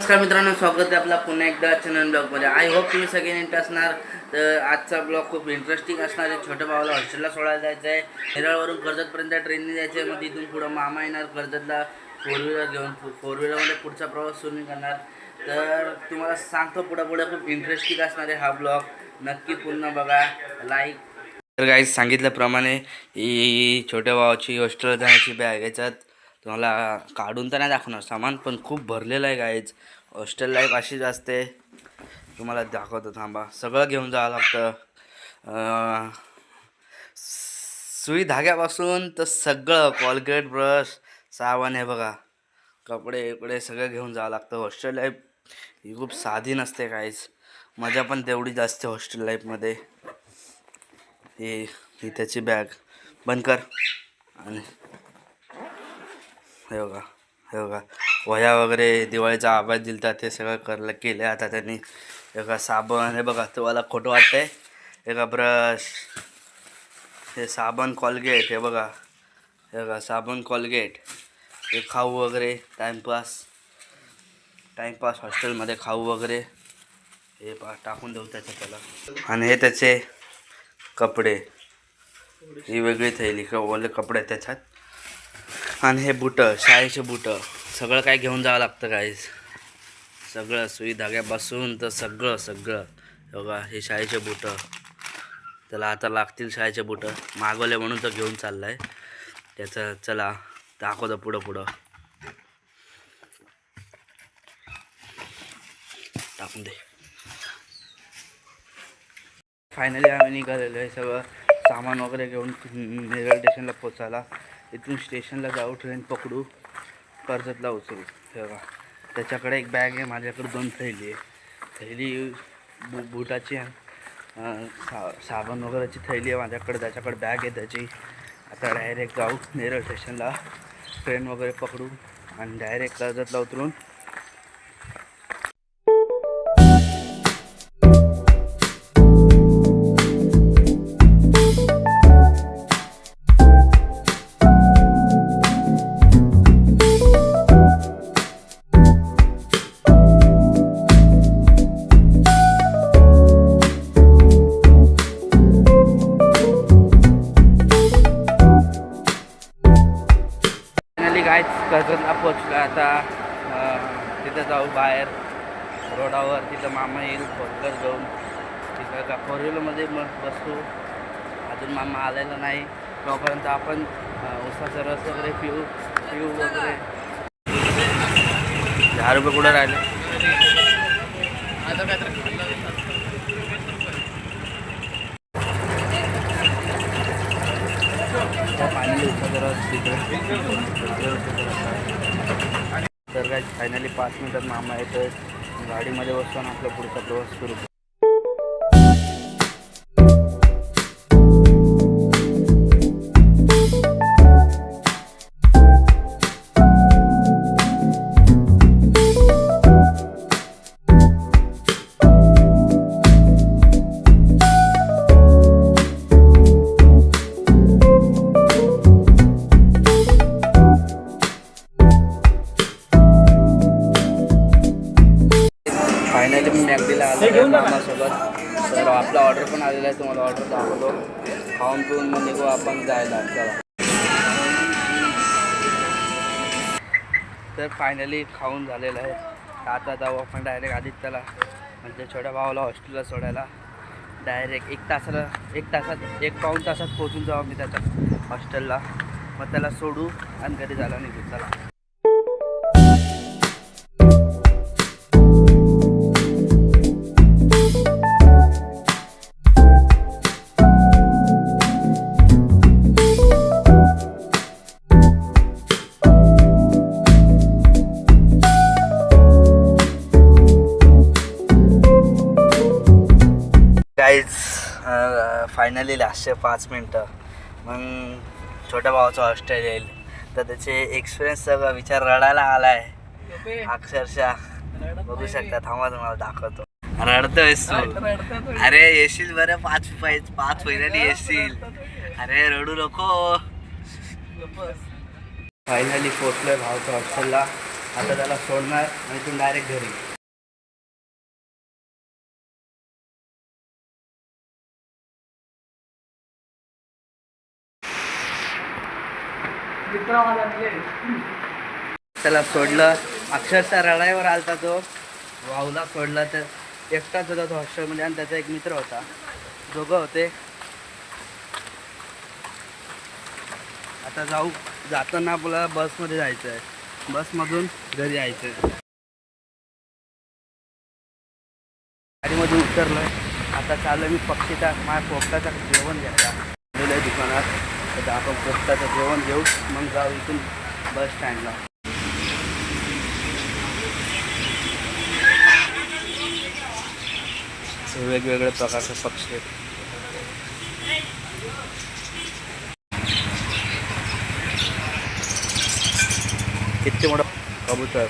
नमस्कार मित्रांनो, स्वागत आहे आपला पुन्हा एकदा चॅनल ब्लॉगमध्ये. आय होप तुम्ही सगळे नीट असणार. तर आजचा ब्लॉग खूप इंटरेस्टिंग असणार आहे. छोट्या भावाला हॉस्टेलला सोडायला जायचं आहे. नेरळवरून कर्जतपर्यंत ट्रेनने जायचं आहे. मग तिथून पुढं मामा येणार कर्जतला फोर व्हीलर घेऊन. फोर व्हीलरमध्ये पुढचा प्रवास सुरू करणार. तर तुम्हाला सांगतो पुढे खूप इंटरेस्टिंग असणार आहे हा ब्लॉग. नक्की पूर्ण बघा, लाईक. तर गाईज सांगितल्याप्रमाणे ही छोट्या भावाची हॉस्टेलला जाण्याची बॅग याच्यात तुम्हाला काढून तर नाही दाखवणार सामान, पण खूप भरलेलं आहे गाईज. हॉस्टेल लाईफ अशीच असते. तुम्हाला दाखवतो थांबा. सगळं घेऊन जावं लागतं, सुई धाग्यापासून तर सगळं, कॉलगेट, ब्रश, साबण, हे बघा, कपडे सगळं घेऊन जावं लागतं. हॉस्टेल लाईफ ही खूप साधी नसते गाईज. मजा पण तेवढी जास्त हॉस्टेल लाईफमध्ये. ही त्याची बॅग बंद कर. आणि हे बघा वह्या वगैरे दिवाळीचा आवाज दिलता ते सगळं केलं आता त्यांनी. हे बघा साबण, हे बघा तुम्हाला खोटं वाटतंय, हे बघा ब्रश, हे साबण, कॉलगेट, हे बघा साबण, कॉलगेट, हे खाऊ वगैरे, टाईमपास हॉस्टेलमध्ये खाऊ वगैरे हे टाकून देऊ त्याला. आणि हे त्याचे कपडे, ही वेगळी थैली, ओले कपडे त्याच्यात. आणि हे बुटं, शाळेचे बुटं, सगळं काय घेऊन जावं लागतं गाईज. सगळं सुई धाग्यापासून तर सगळं. बघा हे शाळेचे बुटं, त्याला आता लागतील शाळेचे बुटं. मागवले म्हणून तर घेऊन चालला आहे त्याचं. चला दाखवतो पुढं टाकून दे. फायनली आम्ही निघालेलो आहे. सगळं सामान वगैरे घेऊन नेरळ स्टेशनला पोचायला. इथून स्टेशनला जाऊ, ट्रेन पकडू, कर्जतला उचलू. हे बघा त्याच्याकडे एक बॅग आहे, माझ्याकडे 2 थैली आहे. थैली बुटाची, साबण वगैरेची थैली आहे माझ्याकडे, त्याच्याकडे बॅग आहे त्याची. आता डायरेक्ट जाऊ नेरळ स्टेशनला, ट्रेन वगैरे पकडू आणि डायरेक्ट कर्जतला उतरून कर्जतला पोचलो. आता तिथं जाऊ बाहेर रोडावर, तिथं मामा येईल फोरव्हीलर घेऊन. तिथं का फोरव्हीलरमध्ये मग बसू. अजून मामा आलेला नाही, तोपर्यंत आपण उसाचा रस वगैरे पिऊ वगैरे. 10 रुपये कुठं राहिले? पाणी उसाचा रस तर काय. फायनली 5 मिनिटात मामा येतोय. गाडीमध्ये बसतो आणि आपला पुढचा प्रवास सुरू. फायनली मी मॅगडीला आलो मामासोबत. तर आपला ऑर्डर पण आलेला आहे, तुम्हाला ऑर्डर दाखवतो. खाऊन पिऊन मग निघू आपण जायला. चला. तर फायनली खाऊन झालेलं आहे. आता जाऊ आपण डायरेक्ट आदित्यला, म्हणजे छोट्या भावाला हॉस्टेलला सोडायला. डायरेक्ट 1 पाऊण तासात पोहोचून जाऊ मी त्याच्या हॉस्टेलला. मग त्याला सोडू आणि घरी जायला निघू. चला. गाईज फायनली लास्टचे 5 मिनटं मग छोट्या भावाचं हॉस्टेल येईल. तर त्याचे एक्सपिरियन्स सगळं विचार रडायला आला आहे अक्षरशः. बघू शकता, थांबा तुम्हाला दाखवतो. रडतोयस तू? अरे येशील बरं, 5 महिन्यांनी येशील. अरे रडू नको. फायनली पोचलोय भावाच्या हॉस्टेलला. आता त्याला सोडणार आणि इथून डायरेक्ट घरी. त्याला सोडलं, अक्षरशः रडाईवर आलता तो. वाहूला सोडला तर एकटाच होता तो हॉस्टेलमध्ये आणि त्याचा एक मित्र होता, दोघं होते. आता जाताना आपल्याला बसमध्ये जायचं आहे, बसमधून घरी यायचं आहे. गाडीमधून उतरलं. आता चालू मी पक्षीचा माझ्या पोपटाचं जेवण घ्यायला गेलो दुकानात. आता आपण पोपटाचं जेवण घेऊ, मग जाऊ इथून बस स्टँडला. वेगवेगळे प्रकारचे पक्षी आहेत. किती मोठा कबूतर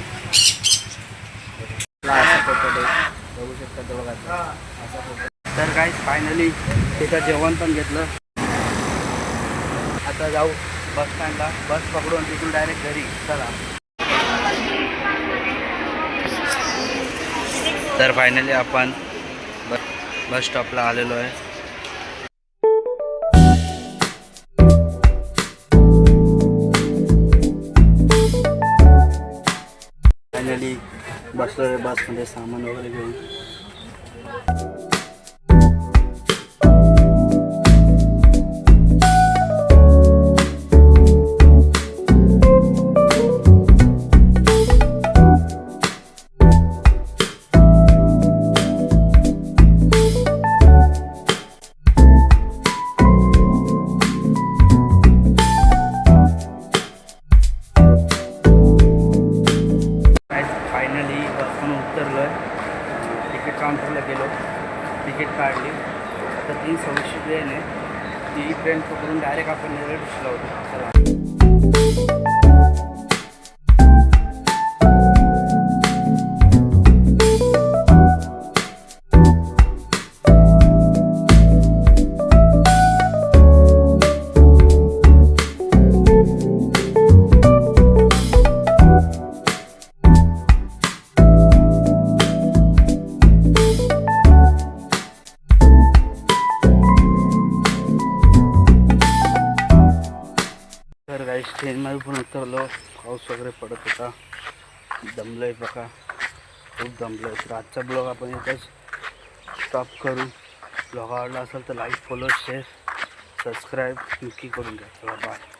बघू शकता तो बघा. तर काय फायनली तिथं जेवण पण घेतलं. आता जाऊ बस स्टँडला, बस पकडून तिथून डायरेक्ट घरी. चला. तर फायनली आपण बस स्टॉपला आलेलो आहे. फायनली बसलो आहे बसमध्ये सामान वगैरे घेऊन. फायनली बसमधून उतरलो आहे. तिकीट काउंटरला गेलो, तिकीट काढली. आता 3:26 ट्रेन आहे. ती ट्रेन पकडून डायरेक्ट आपण नेरळ डिस्ट्रिक्टला होतो. चला. तर गाईस ट्रेनमध्ये पण उतरलो. पाऊस वगैरे पडत होता. दमलो आहे बघा, खूप दमलो आहे. तर आजचा ब्लॉग आपण इथंच स्टॉप करू. ब्लॉग आवडला असेल तर लाईक, फॉलो, शेअर, सबस्क्राईब नक्की करून घ्या. चला बाय.